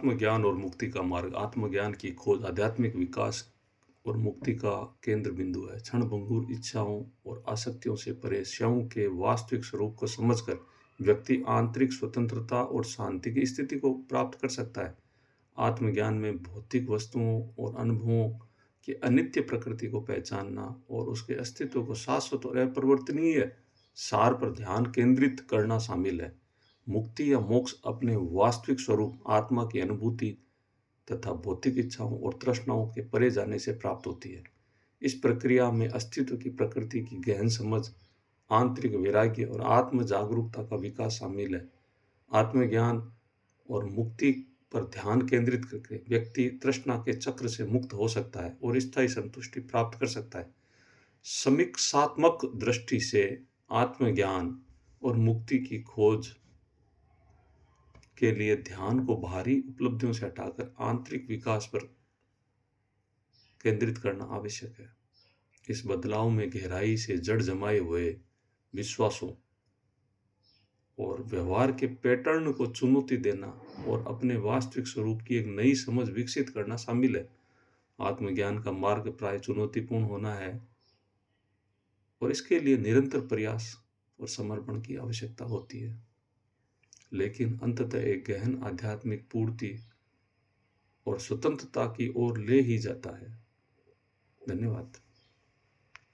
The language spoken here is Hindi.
आत्मज्ञान और मुक्ति का मार्ग। आत्मज्ञान की खोज आध्यात्मिक विकास और मुक्ति का केंद्र बिंदु है। क्षणभंगुर इच्छाओं और आसक्तियों से परे स्वयं के वास्तविक स्वरूप को समझकर व्यक्ति आंतरिक स्वतंत्रता और शांति की स्थिति को प्राप्त कर सकता है। आत्मज्ञान में भौतिक वस्तुओं और अनुभवों की अनित्य प्रकृति को पहचानना और उसके अस्तित्व को शाश्वत और अपरिवर्तनीय सार पर ध्यान केंद्रित करना शामिल है। मुक्ति या मोक्ष अपने वास्तविक स्वरूप आत्मा की अनुभूति तथा भौतिक इच्छाओं और तृष्णाओं के परे जाने से प्राप्त होती है। इस प्रक्रिया में अस्तित्व की प्रकृति की गहन समझ, आंतरिक वैराग्य और आत्म जागरूकता का विकास शामिल है। आत्मज्ञान और मुक्ति पर ध्यान केंद्रित करके व्यक्ति तृष्णा के चक्र से मुक्त हो सकता है और स्थायी संतुष्टि प्राप्त कर सकता है। समीक्षात्मक दृष्टि से आत्मज्ञान और मुक्ति की खोज के लिए ध्यान को बाहरी उपलब्धियों से हटाकर आंतरिक विकास पर केंद्रित करना आवश्यक है। इस बदलाव में गहराई से जड़ जमाए हुए विश्वासों और व्यवहार के पैटर्न को चुनौती देना और अपने वास्तविक स्वरूप की एक नई समझ विकसित करना शामिल है। आत्मज्ञान का मार्ग प्राय चुनौतीपूर्ण होना है और इसके लिए निरंतर प्रयास और समर्पण की आवश्यकता होती है, लेकिन अंततः एक गहन आध्यात्मिक पूर्ति और स्वतंत्रता की ओर ले ही जाता है। धन्यवाद।